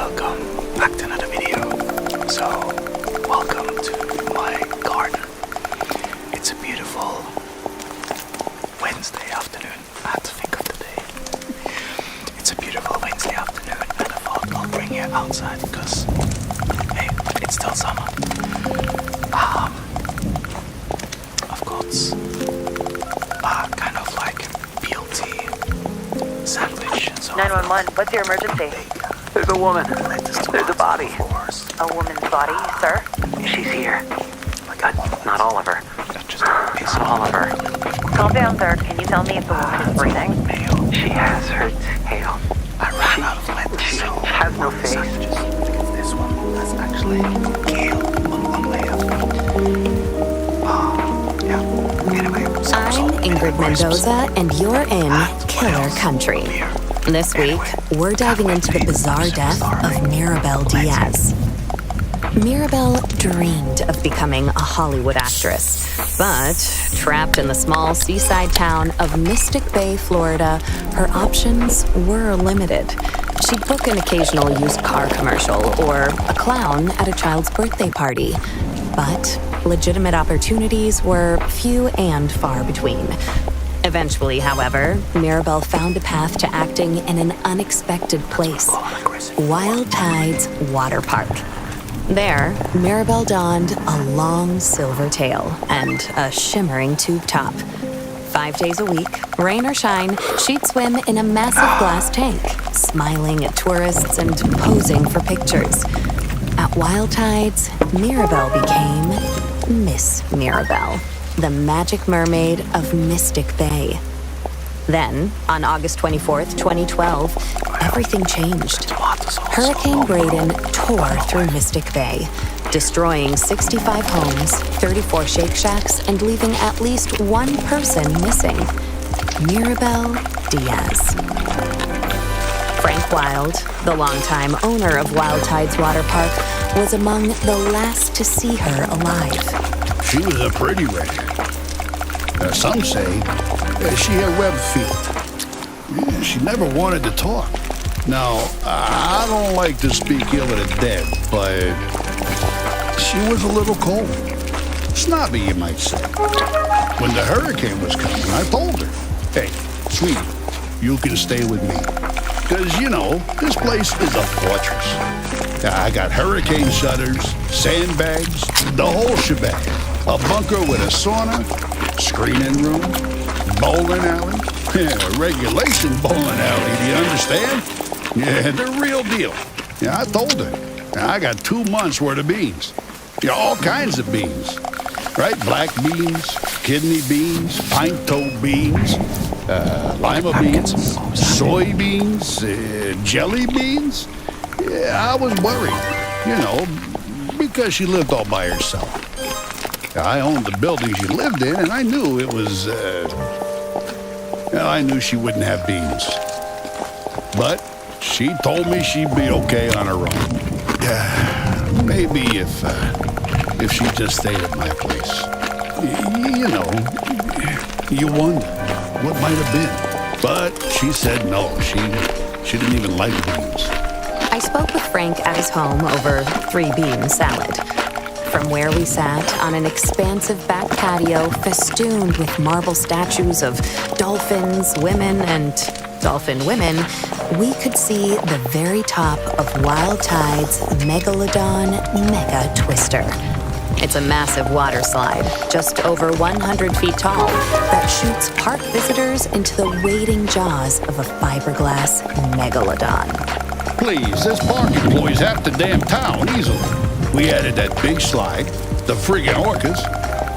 welcome back to another video. So, welcome to my garden. It's a beautiful Wednesday afternoon. I had to think of the day. It's a beautiful Wednesday afternoon, and I thought I'll bring you outside because, hey, it's still summer. I've got kind of like BLT sandwich. So 911, what's your emergency? There's a woman. There's a body. A woman's body, sir? She's here. Not all of her. Just a piece of All of her. Calm down, sir. Can you tell me if the woman is breathing? She has her tail. I ran out of lettuce, She so has no face. this one. That's actually kale on one layer. Yeah. Anyway, I'm Ingrid Mendoza, and you're in Killer Country. This week, we're diving into the bizarre death of Mirabel Diaz. Mirabel dreamed of becoming a Hollywood actress, but trapped in the small seaside town of Mystic Bay, Florida, her options were limited. She'd book an occasional used car commercial or a clown at a child's birthday party, but legitimate opportunities were few and far between. Eventually, however, Mirabel found a path to acting in an unexpected place, Wild Tides Water Park. There, Mirabel donned a long silver tail and a shimmering tube top. 5 days a week, rain or shine, she'd swim in a massive glass tank, smiling at tourists and posing for pictures. At Wild Tides, Mirabel became Miss Mirabel, the magic mermaid of Mystic Bay. Then, on August 24th, 2012, everything changed. Hurricane Braden tore through Mystic Bay, destroying 65 homes, 34 Shake Shacks, and leaving at least one person missing: Mirabel Diaz. Frank Wild, the longtime owner of Wild Tides Water Park, was among the last to see her alive. She was a pretty redhead. Some say she had web feet. She never wanted to talk. Now, I don't like to speak ill of the dead, but she was a little cold. Snobby, you might say. When the hurricane was coming, I told her, hey, sweetie, you can stay with me. Because, you know, this place is a fortress. I got hurricane shutters, sandbags, the whole shebang. A bunker with a sauna, screening room, bowling alley. Regulation bowling alley, do you understand? Yeah, the real deal. Yeah, I told her. I got 2 months worth of beans. Yeah, all kinds of beans. Right? Black beans, kidney beans, pine-toe beans, lima beans, soybeans, jelly beans. Yeah, I was worried, you know, because she lived all by herself. I owned the building she lived in, and I knew it was, I knew she wouldn't have beans. But she told me she'd be okay on her own. Maybe if she just stayed at my place. You know, you wonder what might have been. But she said no, she didn't even like beans. I spoke with Frank at his home over 3-bean salad. From where we sat on an expansive back patio festooned with marble statues of dolphins, women, and dolphin women, we could see the very top of Wild Tide's Megalodon Mega Twister. It's a massive water slide, just over 100 feet tall, that shoots park visitors into the waiting jaws of a fiberglass megalodon. Please, this park employs half the damn town easily. We added that big slide, the friggin' orcas.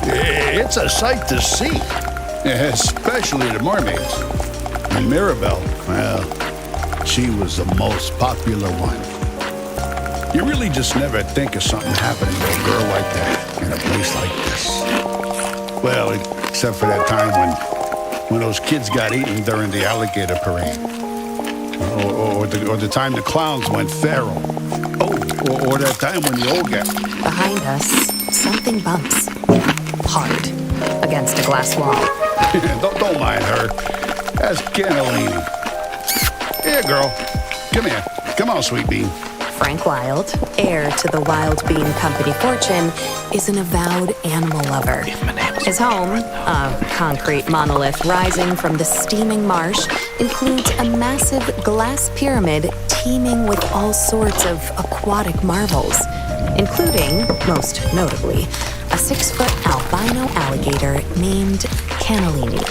It's a sight to see, especially the mermaids. And Mirabel, well, she was the most popular one. You really just never think of something happening to a girl like that in a place like this. Well, except for that time when those kids got eaten during the alligator parade. Or the time the clowns went feral. Or that time when the old guy... Behind us, something bumps. Hard. Against a glass wall. don't mind her. That's Cannellini. Here, girl. Come here. Come on, sweet bean. Frank Wild, heir to the Wild Bean Company fortune, is an avowed animal lover. His home, a concrete monolith rising from the steaming marsh, includes a massive glass pyramid teeming with all sorts of aquatic marvels, including, most notably, a 6-foot albino alligator named Cannellini.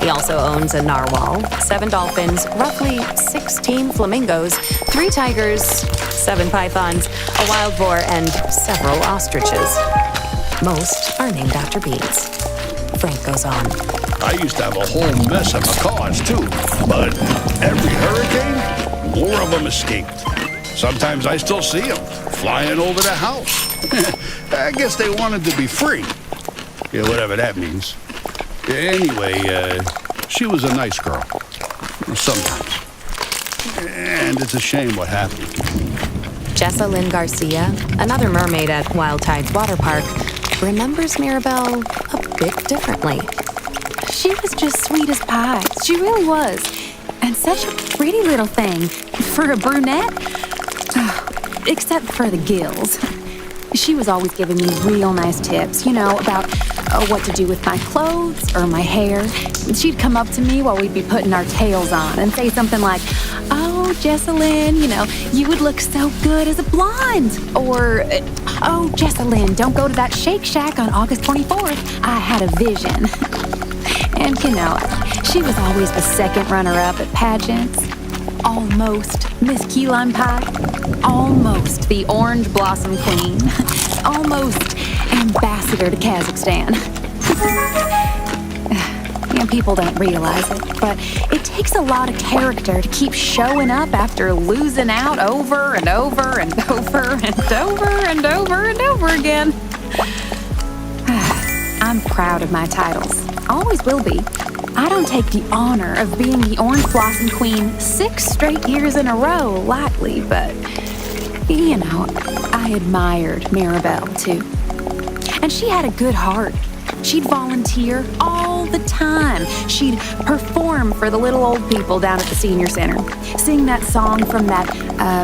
He also owns a narwhal, 7 dolphins, roughly 16 flamingos, 3 tigers, 7 pythons, a wild boar, and several ostriches. Most are named after beans. Frank goes on. I used to have a whole mess of macaws, too. But every hurricane, more of them escaped. Sometimes I still see them flying over the house. I guess they wanted to be free. Yeah, whatever that means. Anyway, she was a nice girl. Sometimes. And it's a shame what happened. Jessa Lynn Garcia, another mermaid at Wild Tides Water Park, remembers Mirabelle a bit differently. She was just sweet as pie. She really was. And such a pretty little thing. For a brunette? Except for the gills. She was always giving me real nice tips, about what to do with my clothes or my hair. She'd come up to me while we'd be putting our tails on and say something like, "Oh, Jessalyn, you would look so good as a blonde." Or, "Oh, Jessalyn, don't go to that Shake Shack on August 24th. I had a vision." And, she was always the second runner-up at pageants. Almost Miss Key Lime Pie. Almost the Orange Blossom Queen. Almost ambassador to Kazakhstan. People don't realize it, but it takes a lot of character to keep showing up after losing out over and over and over and over and over and over again. I'm proud of my titles. Always will be. I don't take the honor of being the Orange Blossom Queen 6 straight years in a row lightly, but, I admired Mirabelle, too. And she had a good heart. She'd volunteer all the time. She'd perform for the little old people down at the senior center. Sing that song from that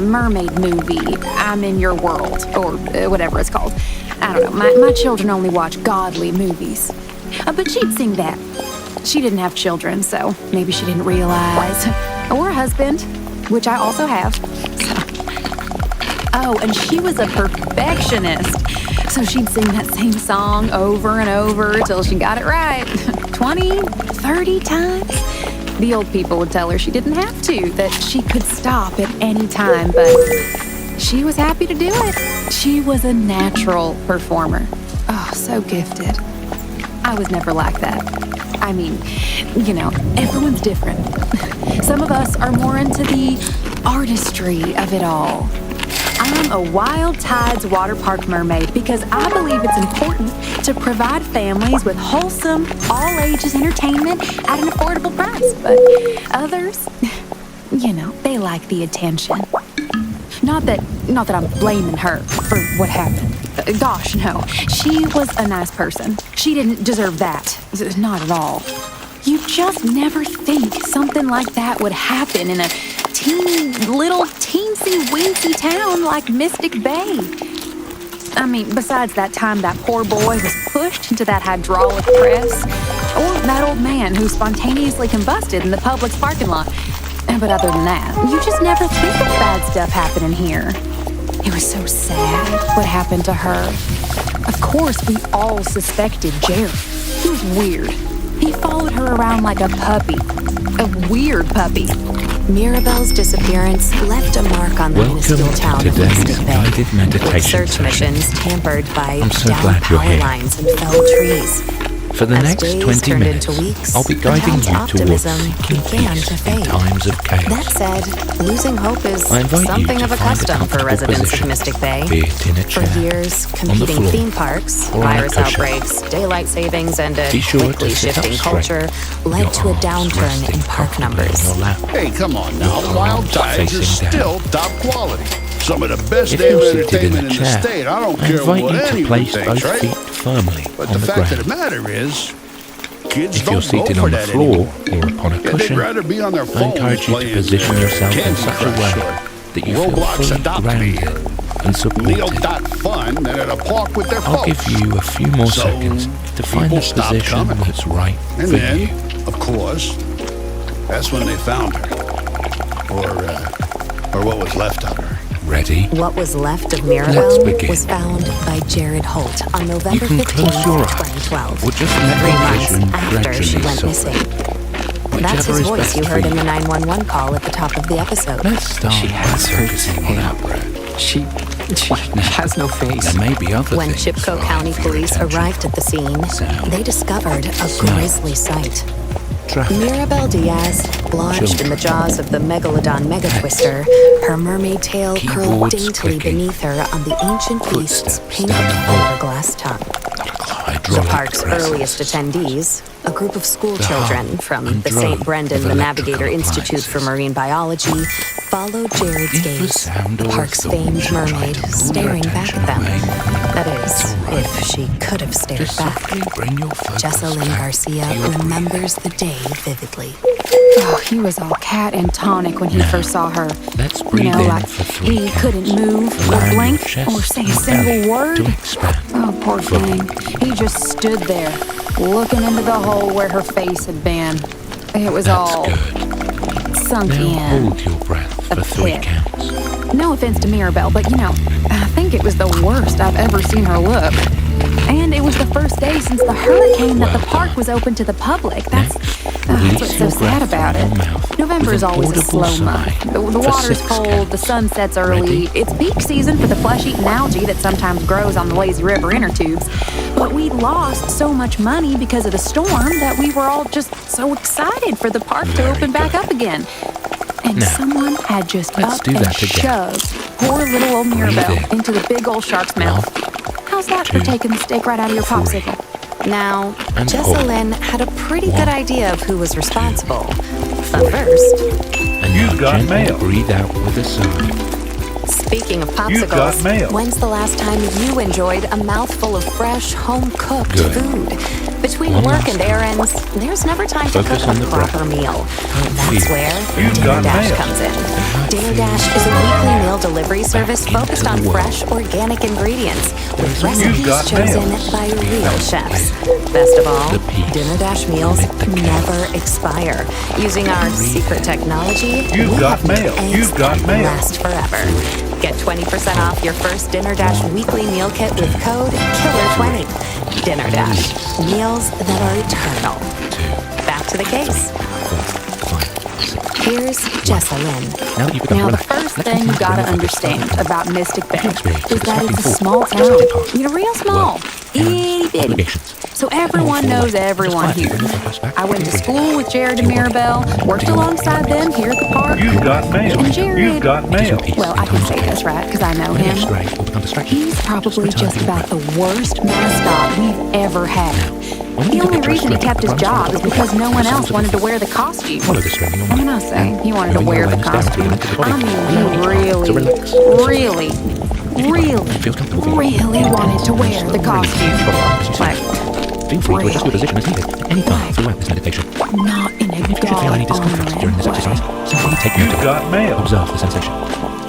mermaid movie, I'm in Your World, or whatever it's called. I don't know, my children only watch godly movies. But she'd sing that. She didn't have children, so maybe she didn't realize. Or a husband, which I also have. Oh, and she was a perfectionist. So she'd sing that same song over and over till she got it right. 20, 30 times. The old people would tell her she didn't have to, that she could stop at any time, but she was happy to do it. She was a natural performer. Oh, so gifted. I was never like that. I mean, everyone's different. Some of us are more into the artistry of it all. I'm a Wild Tides Water Park mermaid because I believe it's important to provide families with wholesome, all-ages entertainment at an affordable price. But others, they like the attention. Not that I'm blaming her for what happened. Gosh, no. She was a nice person. She didn't deserve that. Not at all. You just never think something like that would happen in a little teensy-weensy town like Mystic Bay. I mean, besides that time that poor boy was pushed into that hydraulic press, or that old man who spontaneously combusted in the Publix parking lot. But other than that, you just never think of bad stuff happening here. It was so sad what happened to her. Of course, we all suspected Jerry. He was weird. He followed her around like a puppy. A weird puppy. Mirabelle's disappearance left a mark on the minuscule town of Mystic Bay, with search missions tampered by down power lines and felled trees. For the next 20 minutes, I'll be guiding you towards seeking peace in times of chaos. That said, losing hope is I invite you something to of a find custom for residents of Mystic Bay. Be it in a For chair, years, on the competing floor, theme parks, or on a virus cushion. outbreaks, daylight savings, and a Be sure to quickly sit up shifting straight, culture led your to a arms downturn resting in park comfortably on numbers. your lap. Hey, come on now. Your Wild arms Tides is facing down. still top quality. Some of the best If damn you're seated in entertainment a in the chair, state. I don't I care invite what you to anyone place thinks, both right? feet firmly But on the the fact ground. of the matter is, kids If don't you're go seated for on the that floor anymore. or upon a Yeah, they'd cushion, rather be on their I phones encourage you to playing, position yourself in Candy such a Crush way or that you feel Roblox fully adopt me. grounded and supported. Neal.fun and at a park with their I'll folks. give you a few more So, seconds to find people the stopped position coming. that's right And for then, you. of course, that's when they found her. Or what was left of her. Ready? What was left of Let's Mirabelle begin. was found by Jared Holt on You November can 15, close your eyes 2012. or just 3 let your months vision after she gradually went soften. missing. That's Whichever his is voice best you for heard in you. the 911 call at the top of the episode. Let's start She by has her focusing on our tail. breath. She has no face. There may be other When things Chipko vying County for your police attention. arrived at the scene, Sound. they discovered a Smell. grisly sight. Traffic. Mirabelle Diaz, lodged in the jaws of the Megalodon Megatwister, her mermaid tail curled Keyboards daintily clicking. beneath her on the ancient beast's Footsteps pink down the hall. fiberglass tongue. The Hydraulic park's presses. earliest attendees, a group of school The children hum from and the drum St. Brendan of the electrical Navigator Institute for appliances. Marine Biology, followed Jared's If the gaze, sound the of park's the famed water tried mermaid to pull your staring back attention at them. away, That is, it's all right. if she could have stared Just back. softly bring your focus Jessalyn back Garcia to your remembers the day vividly. Oh, he was all cat and tonic when he Now, first saw her. Let's You breathe know, in like for 3 he counts. couldn't move or Allow your blink chest or say a and single belly word. to expand. Oh, poor thing. He just stood there, looking into the hole where her face had been. It was That's all good. sunk Now in. hold your breath A for 3 pit. counts. No offense to Mirabelle, but I think it was the worst I've ever seen her look. And it was the first day since the hurricane that the Well park done. was open to the public. That's Release what's so your sad breath about from it. your mouth November with is an always a audible slow sigh month. The for water's 6 cold, counts. the sun sets early. Ready? It's peak season for the flesh-eating algae that sometimes grows on the lazy river inner tubes. But we lost so much money because of the storm that we were all just so excited for the park to Very open back good. up again. And Now, someone had just let's up do and that again. shoved poor little old Mirabelle in. into the big old shark's mouth. How's that for 2, taking the steak right out of your 3. popsicle? Now, And Jessalyn had a pretty good 1, idea of who was responsible. But first, And You've now got gently mail. breathe out with a sigh. speaking of You've got popsicles, mail. when's the last time you enjoyed a mouthful of fresh, home-cooked Good. food? Between One work last and time. errands, there's never time to Focus cook on a the breath. proper meal. That's feel. where You've Dinner got Dash mail. comes in. how it Dinner feels Dash is a to weekly relax meal delivery service into focused the on world. fresh, organic ingredients with You've recipes got chosen mail. by real felt chefs. clear. Best of all, The peace Dinner Dash meals amid the chaos. never expire. Using our secret technology, You've we got have made mail. eggs You've got that mail. last forever. Get 20% off your first Dinner Dash weekly meal kit with code KILLER20. Dinner Dash, meals that are eternal. 2, Back to the case. 4, 5, 6. Here's Jessalyn. Now that you've begun Now, to the relax, first let's thing you continue gotta to focus understand on about Mystic Bay experience is that it's a stepping small forward, town. stepping past. You know, real small. Itty bitty. obligations. So everyone knows everyone here. I went to school with Jared and Mirabelle, worked alongside them here at the park. You've got mail. And Jared, You've got mail. well, I can say this, right, because I know him. He's probably just about the worst mascot we've ever had. The only reason he kept his job is because no one else wanted to wear the costume. Follow the string on And when I say he wanted to wear the costume, I mean he really Feels comfortable for you. really wanted to wear the costume. Like, Feel free to adjust your position as needed at any time throughout this meditation. not in a If you feel any discomfort during this exercise, way. simply take You've note of got it. mail. Observe the sensation.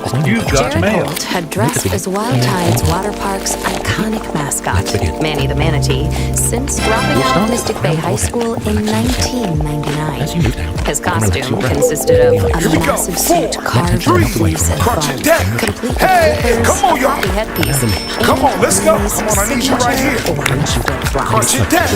There's no need You've to got Jared mail. Holt had dressed as Wild Tide's water park's iconic mascot, Let's begin. Manny the Manatee, since dropping We'll out start of Mystic with Bay the High forehead. School in Relax your head. 1999. As you move down, His relax costume your breath. consisted of a Here we go. massive suit 4, carved 3, with fleece and crunch foam, it down. complete with Hey, flippers, come on, y'all. happy headpiece, Come and on, let's go. Manny's Come on, I need you right here. signature orange flip-flops. Crunch it down.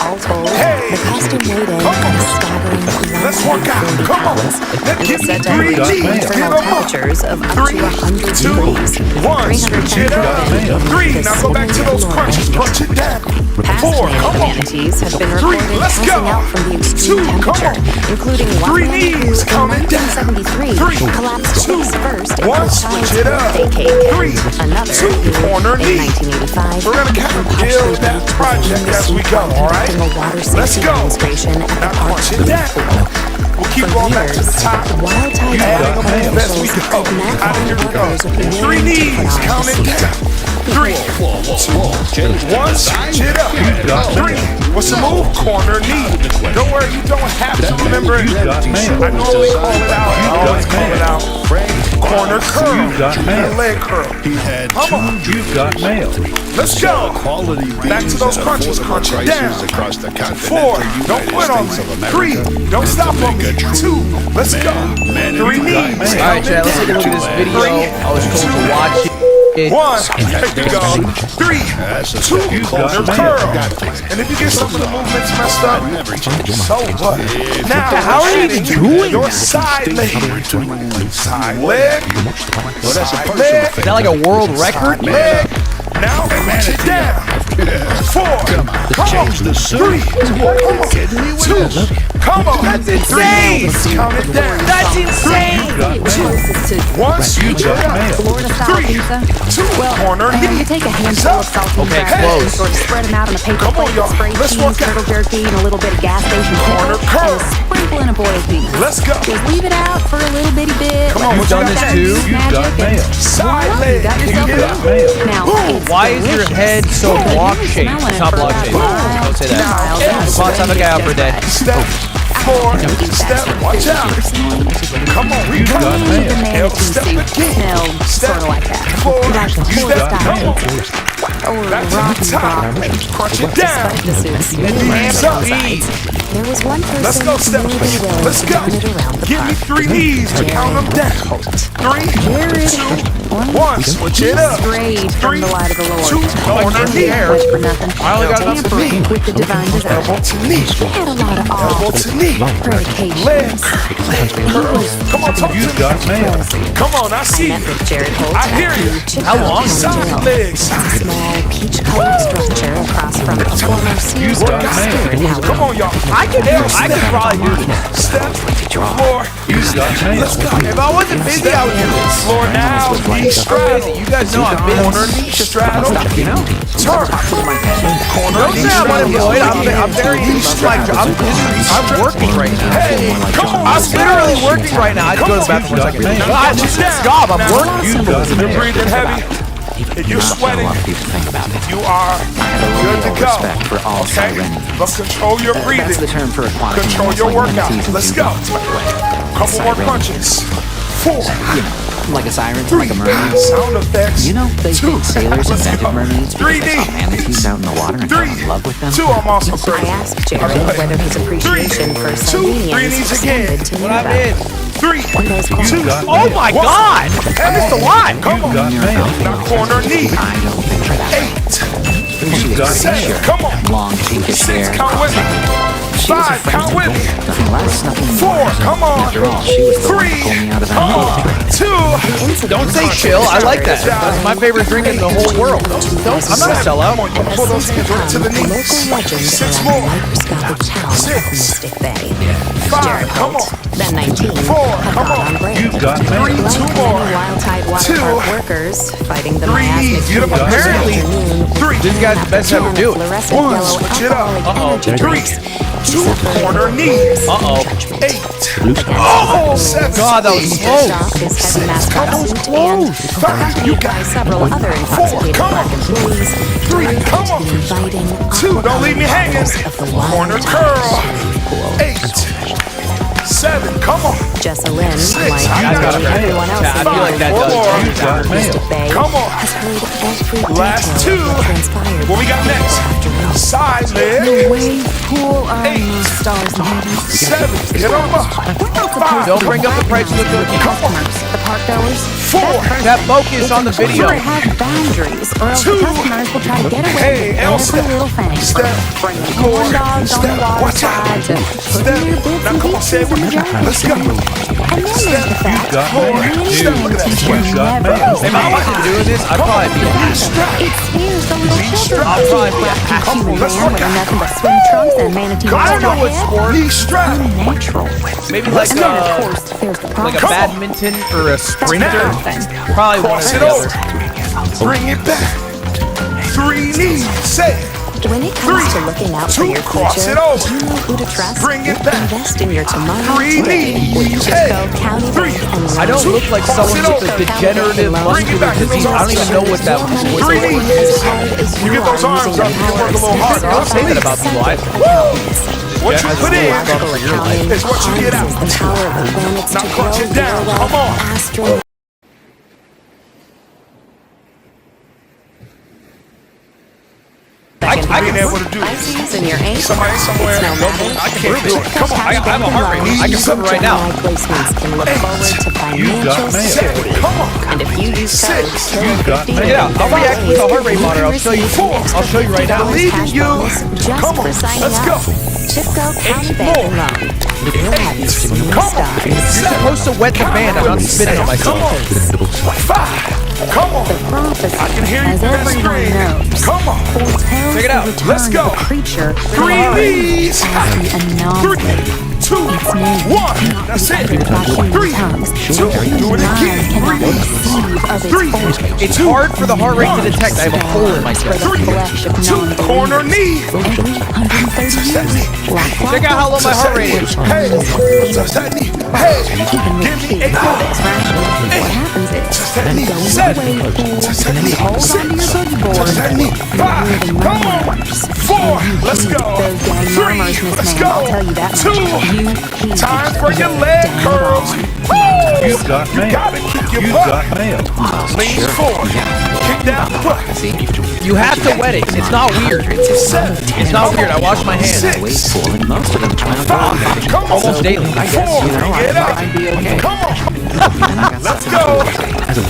All told, Hey. the costume weighed in Come on. at a staggering Let's work out. 140 Come on. pounds, Let's and get was said to three have reached G's. internal Get 'em up. temperatures of up to 3, 100 2, degrees, 1. Switch it up. 3. Now go back to those crunches. Crunch it down. Past 4. man Come on. manatees have been 3. reported Let's passing go. out from the 2. extreme Come temperature, on. including one 3 man who knees in coming down. 1973 3, collapsed 2, face first in 1. the Switch child's it up. birthday cake. 3, Another 2. who, Corner in knee. 1985, We're gonna kind of partially build that bleached project within the as we suit go, while all right? conducting a water Let's safety go. demonstration at the Now park's crunch it swimming down. pool. We'll keep For going back to the years, top. Wild Tide Adding water them park in as we officials go. could not Out find here we go. workers willing 3 to knees put on the counting suit. down. 3, 2, 1. Switch it up. 3. What's the move? Corner knee. Don't worry, you don't have to remember it. You've got mail. I normally call it out. I always call it out. Corner curl. You've got mail. Leg curl. He had Come on. You've got mail. Let's go. quality Back to beans those at crunches. affordable Crunch it prices down. across the 4. continental Don't quit on United States of me. America. 3. Don't stop on me. 2. Let's go. 3 knees. All right, Chad, let's take a look at this video. I was told to watch it. 1. There you go. 3. 2. Corner curl. And if you get some of the movements messed up, so what? Now, how are you doing? Your side leg. Side leg. Side leg. Is that like a world record? Leg. Now, punch it down. 4. Come on. 3. Come on. 2. Come on. That's insane. Count it down. That's insane. 1. You got mail. Florida style 3. pizza. 2. Well, Corner you knee. take a handful of saltine Okay, crackers, close. sort of spread them out on a paper Come on, plate y'all. with spray Let's cheese, work out. turtle jerky, and a little bit of gas station Corner pickle, curl. and a sprinkle in a boiled peanut. Let's go. Just leave it out for a little bitty bit. Come on, let what it you work got out too? its You've got magic, mail. and Side voila, leg. you got yourself You a got mail. Now, it's Why is your delicious. head so block shaped? Smelling It's it not for block about shaped. miles Don't say and that. miles. Come on, let's have a guy out for a day. Step. 4. Step. Watch out. Come on. We got got mail. The manatee Step suit again. smelled sort of like that. 4. Like the You Florida step. style Come on. pizza. Or Back to rock the and top. broccoli. Crunch it down. The suits. Knees up. There was one person Let's go, Steph. who really willing Let's to go. turn it around the Give me park. 3 knees to count them down. 3. 2. 1. Switch it up. Strayed from 3. the light of the Lord. 2. Corner knee. Much for nothing. I only got enough to Tampering with the divine design. Elbow to knee. He had a lot of Elbow awe, to knee. predication. Leg curl. Come on, talk to You've me. got mail. Come on, I see Met you. with Jared Holt I hear you. How long? Side legs. small peach-colored structure across from a former Sears got spirit mail. Come house. on, y'all. I could probably do this. Step. Floor. You've got mail. Let's go. If I wasn't busy, I would do this. Floor now. Knee straddle. You guys know I'm Corner busy. knee straddle. You know? Turn. Corner Don't knee say I'm unemployed. straddle. I'm very. I'm working right now. Hey, come on. I'm literally working right now. I had to go to the bathroom for a second. Come on. No, I just this job. I'm working. You've got You're mail. breathing heavy. If you're sweating, you are good to go. Okay? But control your breathing. Control your workout. Let's go. Couple more punches. 4. Like a siren, 3. like a mermaid. Sound effects. You know, they 2. think sailors Let's invented go. mermaids 3 because they saw manatees out in the water and fell 3. in love with them. 2. I'm also I crazy. asked Jared whether his appreciation for 2. 3 Sardinians knees again. extended to What I Mirabelle. did. 3. 2. got Oh my God! I missed a lot. Come on. Got mail. Now corner knee. I don't think that. 8. She was 7. Come on. long, pinkish 6. hair. Count with me. She was a 5. friend Count to with me. me. Nothing less, nothing 4. more. Come on. After all, she was the one who pulled me out of 3. that Come hole. on. 2. Don't say chill. I like that. That's my favorite drink in the whole world. I'm not a sellout. Come on, you pull those hands right to the A local knees. legend 6 around the more. microscopic town of 6. Mystic Bay. 5. Jared Come Holt, on. then 19, 4. had Come got on. on break. You've got mail. Three. Like 2 many more. Wild Tide water 2. park workers fighting the 3 miasmic knees. Get 'em up. Apparently, 3. this guy's the best ever do it. fluorescent 1. yellow Switch it up. alcoholic energy 3. drinks. 2. Corner knees. 8. Oh, 7. God, that was close. His heavy mascot suit and 5. You accompanied by got several other intoxicated Come black on. employees. 3. Come on. The inviting 2. Don't leave me hanging. of the wild Corner curl. 8. 7. Come on. Jessa Lynn, Six. like I got nearly it. everyone else Yeah, I in feel like that Four does more. change. You've got mail. Mystic Bay Come on. has heard every Last detail 2. of what transpired. What we got next? Side leg. Way cool are 8. those stars in heaven. 7. Get them up. 5. Don't bring up the price of the cookie. Customers, the park goers, 4. That focus on the video. sure have boundaries, or else the 2. customers will try to get away Hey, with Elsa. every little thing. Step. Bringing Floor. corn dogs on the Step. water Watch out. side to Step. putting their bits Now and come on, say it pieces with in me. the jar. Let's go. And then there's the fact got that mail. many Step. Look at that. teachers You've got never mail. If I wasn't doing this, I'd probably be a hack. It scares the little children. I'll probably be a Wacky hack. human Let's man work wearing out. nothing but swim trunks and manatee I don't know what head. sport. Knee strap. Unnatural. Maybe like And then, of course, there's the like a problem. badminton or a sprinter. Now. Probably one Cross of it the over. other. Bring it back. 3 knees. Say it. When it comes 3. to looking out for 2. your Cross future, it over. you know who to trust. Bring it back. Invest in your tomorrow 3 today with knees. Chisco County 3. Bank and I don't look like Cross someone it with over. a degenerative Bring it muscular back. disease. I don't even know what that was. 3 knees. You get those arms up, you can work a little harder. Don't say that about people. What you put in Accounting is what you get out. harnesses the power of the planets Now to crunch grow it down. your Come on. astro like being able to do this. Pisces in your ankle. Somebody somewhere. It's no matter. I can't do it. Come on, I have a heart rate. I can prove it right now. Placements can look forward to financial security. Come on. And if you use code KILLER50, Yeah, I'll react with a heart rate monitor. I'll show you. I'll show you right now. Believe in you. Just Come for on, signing let's up. go. Chipco County Bank and Loan. We'll have you seeing Come on. stars. You're supposed to wet the band. I'm not spitting on myself. Come on. 5. Come on. The prophecy, I can hear you as through that everyone screen. knows, Come on. foretells Check it out. the return Let's go. of a creature 3 knees. as the 3, anomaly. 2, 1. That's it. 3, 2. Do it again. Cannot conceive of its 3. force. It's hard for the heart rate to detect. I have a hole in my chest. For the flesh of 2. non-believers. Corner knee. Every 130 years, like Check out how low my heart rate is. Hey. Touch that knee. Hey. Give me 8 more. what happens is, Touch that knee. you go into 7. the wave pool, Touch that knee. hold 6. onto your boogie board, Touch that knee. 5. Come on. 4. Let's go. those dang 3. murmurs, Miss Let's Ma'am, go. I'll tell you that 2. much. You keep Time for your leg curls. Woo! You gotta keep your butt. Lean forward. Kick down the butt. You have to wet it. It's not weird. It's not weird. I wash my hands 6. Most of them trying to 5. Come on. almost daily. 4. Get up. Come on. Let's go.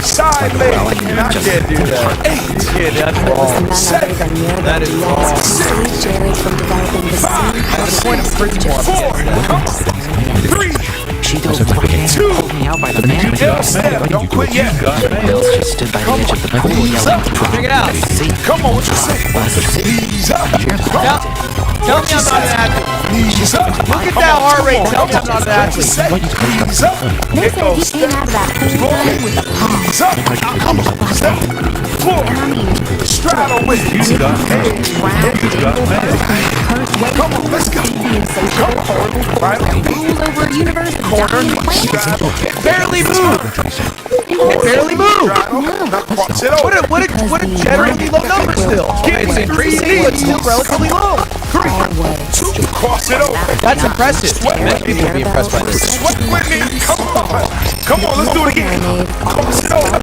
Side leg. And I can't do that. 8. Yeah, that's wrong. 7. That is wrong. Jared from developing the seed What's the point of freaking more? 4. Come on. 3. She dove right in, 2. pulled me out by the man. L step. Don't quit yet. Mills just stood by the edge of the pool yelling, Check it out. See, Come on. What you say? Knees up. Tell me I'm not an athlete. Knees up. Look at that heart rate. Tell me I'm not an athlete. Knees up. They It said goes he came out of that pool gun with a palm. knees up. Come on. Step. Floor. Straddle with it. Come on. Let's go. Come on. Right on. Rule over a universe of Corner. dying planets. Straddle. Barely move. It barely move. Straddle. Now cross it over. What a generally low number still. It's increasing, but still relatively low. 3, 2. Cross it over. That's impressive. Many people would be impressed by this. Sweat with me. Come on. Come on. Let's do it again. Cross it over.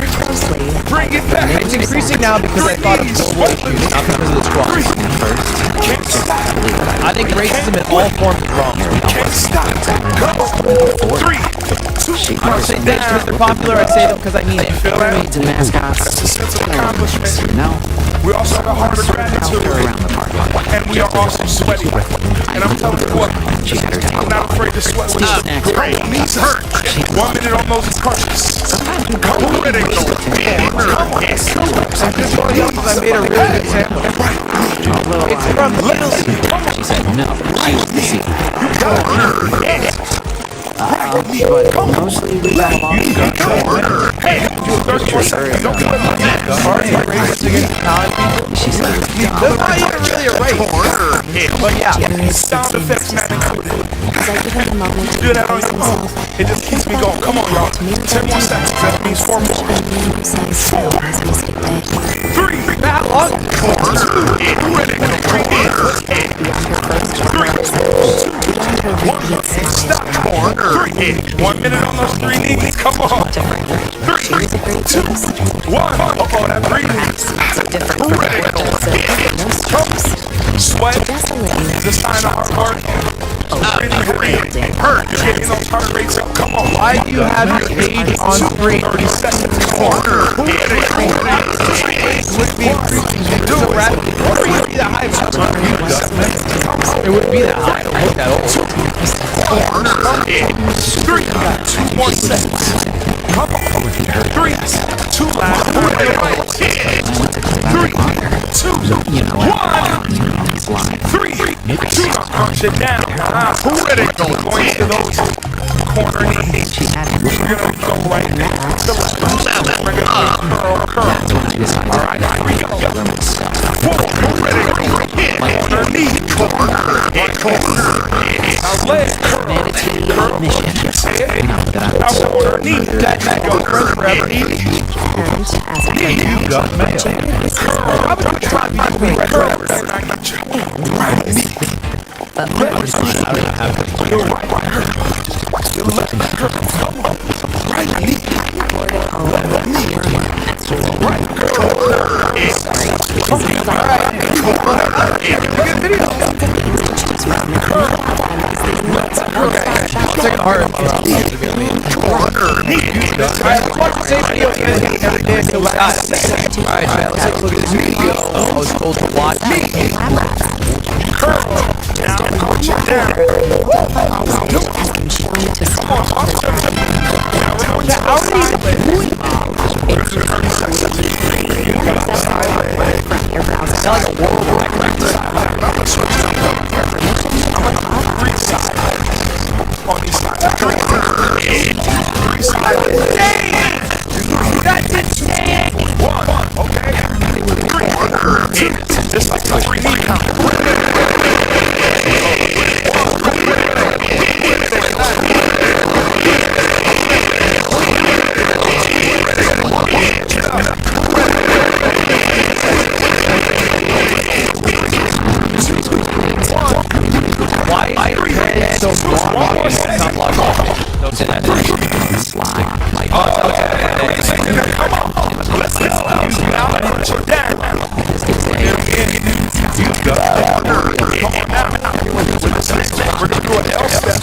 Bring it back. It's increasing now because I thought of global issues, not because of the squats. Can't stop. I think racism in all forms is wrong. Can't stop. Come on. 3, 2. I don't say things because they're popular, I say them because I mean it. Feel that? parades and mascots. That's a sense of accomplishment. No, We also have a heart of gratitude. they're around the park. And we are also sweaty. And I'm telling you what, She had her day. I'm not afraid to sweat with you. Great. Knees hurt. 1 minute on those crunches. Come on. Ready. Come on. I'm just going to yell because I made a really good example. It's from Little. She said no. She was the secret. But mostly we got along. Hey, you 30 more seconds. Don't do it like that. Racist against college people. She said it was dumb. That's not even really a race. But yeah. Sound effects not included. As I give him a moment to Do that on compose your own. himself, It just keeps me going. Come on, y'all. 10 more seconds. That means 4 more. precise style of his mystic day. 3. That long. 2. Ready. Beyond her radiant smile, Stop. 3. 1 minute on those 3 knees. Come on. 3, 2, 1. Uh-oh, that breathing. so different from the portraits of most churches. Sweat Just a little is a sign of our heart. Breathing heavy. Hurt. You're getting those heart rates up. Come on. Why do you have your age on screen? 30 seconds. Corner. Would be increasing so rapidly. It wouldn't be that high. It wouldn't be that high. I don't look that old. 3. 2 more seconds. Come on. 3. 2 last. 3. 2. 1. 3. 2. Crunch it down. Ready. Going to those corner knees. You're gonna go right now. To the left. Bring it up. Curl. All right. Here we go. 4. Ready. Corner knee. Corner. Now leg curl. Mission. Say it. Now corner knee. That go forever. And as it turned out, Jared was How would you try to be red forever? Right knee. but I don't even have to. Your left curl. Come on. Right knee. Left knee. Right curl. Alright. Good video. I'll take a heart. Alright, watch the same video again every day until we got it. Alright, let's take a look at this video. I was told to watch. Just like the 3D count. Why is your head so long? Not long. Don't say that. Let's go. Come on now. We're gonna do an L step.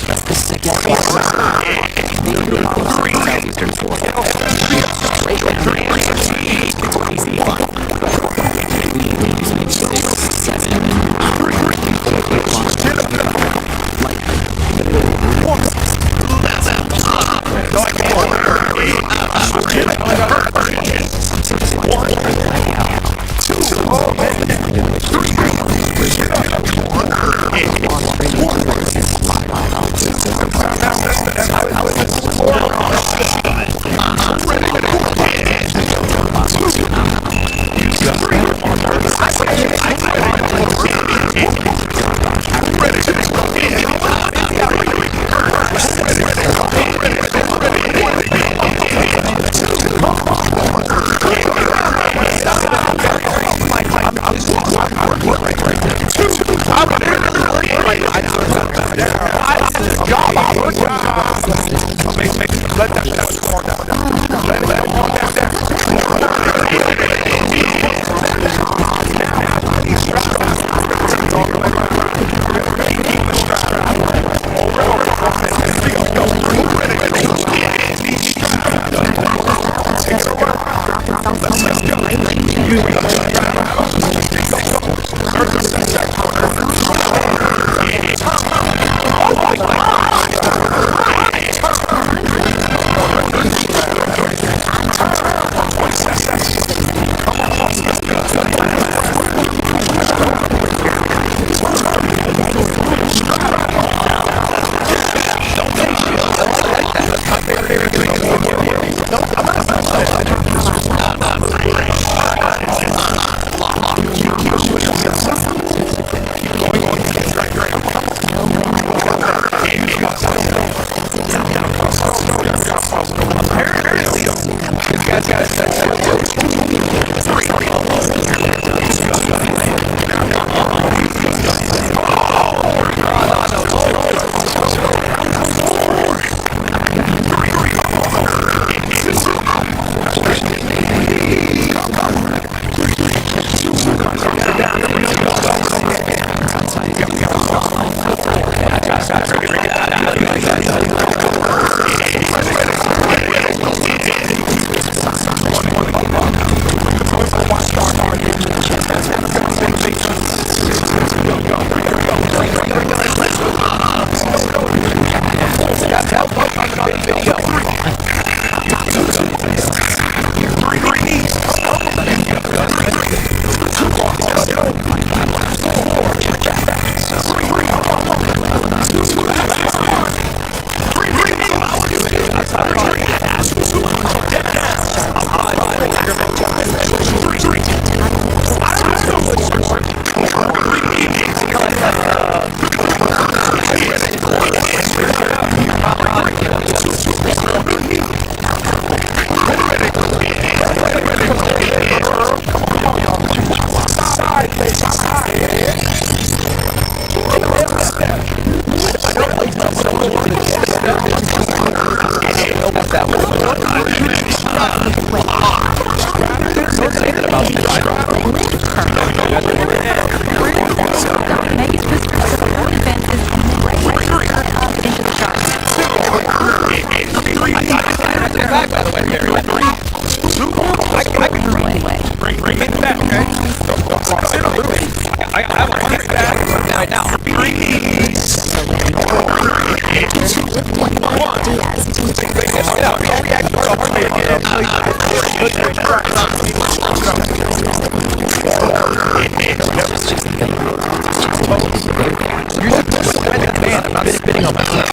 know about that.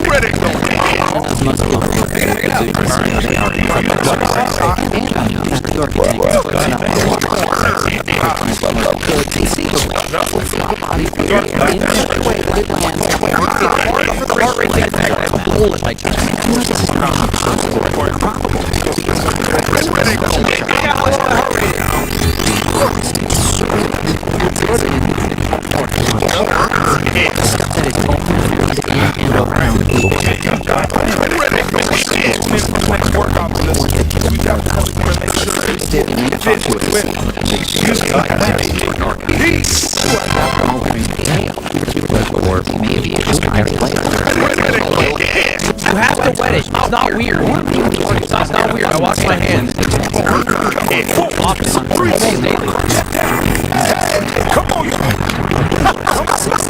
Ready, go. You have to wet it. It's not weird. It's not weird. I wash my hands. Often. Daily. Come on, let's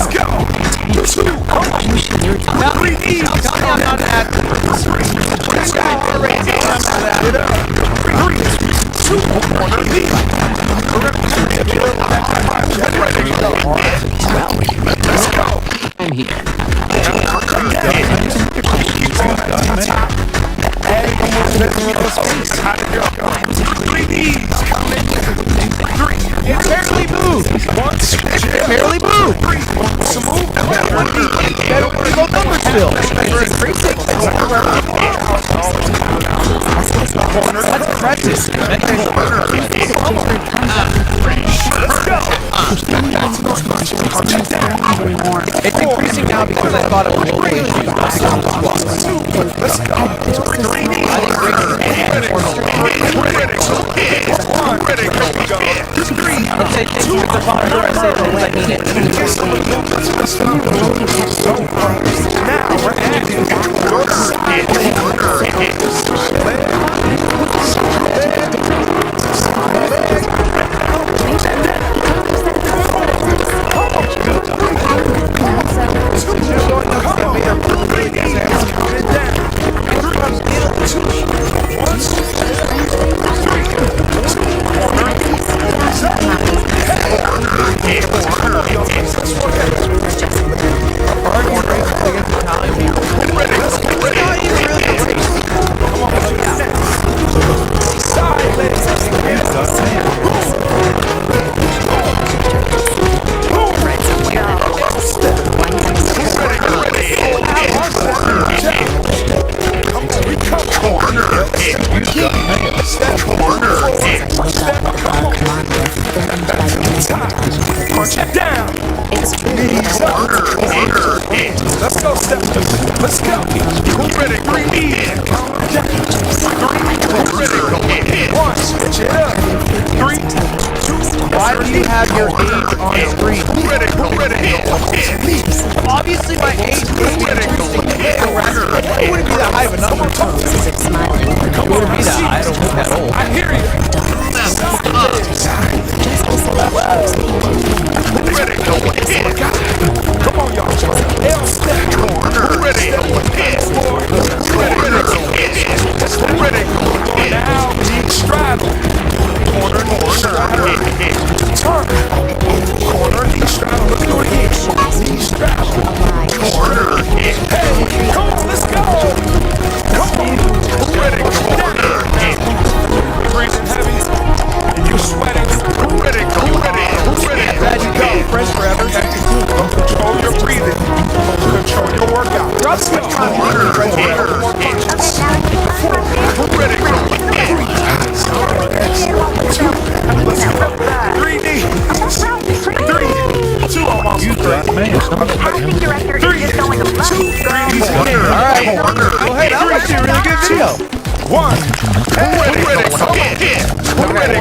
go. Tell me I'm not an actor. Let's go. I'm here. It barely moved. It barely moved. Go number still. Let's practice. It's increasing now because I thought it was local issues. Let's go. I say things with the father, I say things I mean it. Now we're adding your punch it down. Knees under. Let's go, step. Let's go. Who ready? Green in. Ready? Go. One. Switch it up. 3, 2. Why do you have your age on screen? Ready? Obviously, my age would be interesting. It wouldn't be that high of a number. It wouldn't be that high. I don't look that old. I hear you. Ready? Come on, y'all. L-step. Ready? Ready? Now, deep straddle. Corner, straddle. Turn. Corner, knee straddle. Let's do it again. Knee straddle. Corner. Hey, come on, let's go. Come on. Ready? Breathing heavy. And you're sweating. Ready? Glad you go. Fresh forever. Control your breathing. Control your workout. Let's go. Ready? 3D. 3, 2, almost. I don't think you're accurate. You're just going to love. 2, 3, Alright. Go ahead. That was actually a really good video. 1. Ready?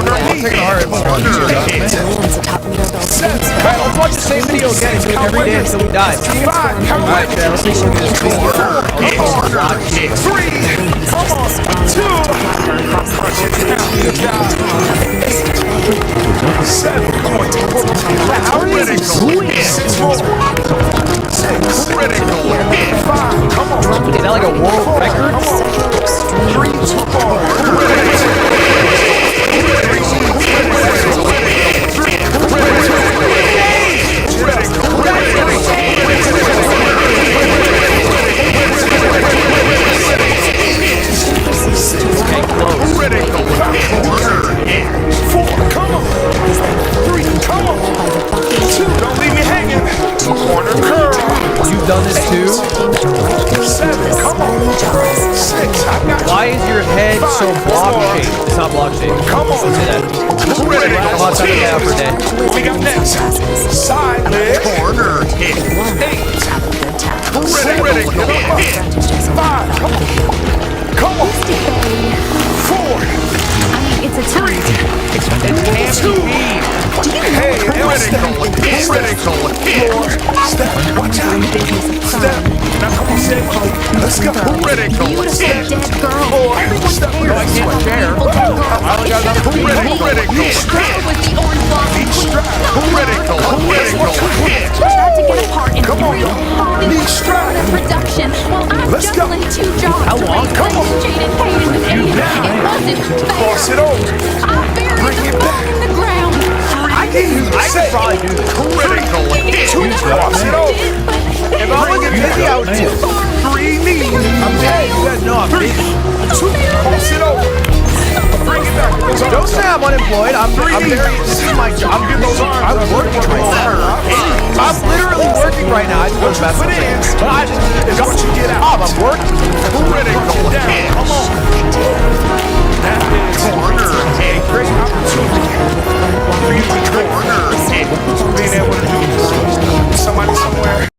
Alright, let's watch the same video again and do it every day until we die. 5. Alright, Chad, let's see what this video. 3, almost. 2. Good job. 7. Come on, How are you doing it? 6 more. 6. Critical hit. 5. Come on. Is that like a world record? Come on. 3 too far. Critical hit. 4. Come on. 3. Come on. 2. Don't leave me hanging. Corner curl. You've done this too? 7. Come on. 6. I got you. Why is your head so block shaped? It's not block shaped. Come on. Say that. Critical Come on, time to get out for a day. What we got next? Side leg. Corner hit. 8. Critical hit. 5. Come on. Come on. 4. It's a time. It can't 2. be. Hey, critical hit. Step. Watch out. Step. Now come on, step. Let's go. Critical Beautiful step. dead girl. 4. Step. No, I can't share. I only got enough Critical With the orange blossom queen. Critical hit. Tried to get apart in Come on, real y'all. hard Knee strap. production. Well, I'm Let's go. juggling 2 jobs. How long? Come on. Jaded Hayden with Aiden. It wasn't fair. Cross it over. I buried the ball in the ground. I could probably do this. Critical hit. Cross it over. If I wasn't busy, I would do it. 3 knees. I'm dead. You guys know I'm busy. 2. Cross it over. Bring it back. Those Don't arms say I'm unemployed. I'm very, this is my job. Get those arms I'm up. working right now. I'm literally working right now. I just What you don't put in But I just is what you get out. I'm working. Critical hit. Come on. That is corner hit. Great opportunity for you to corner hit. Being able to do somebody somewhere.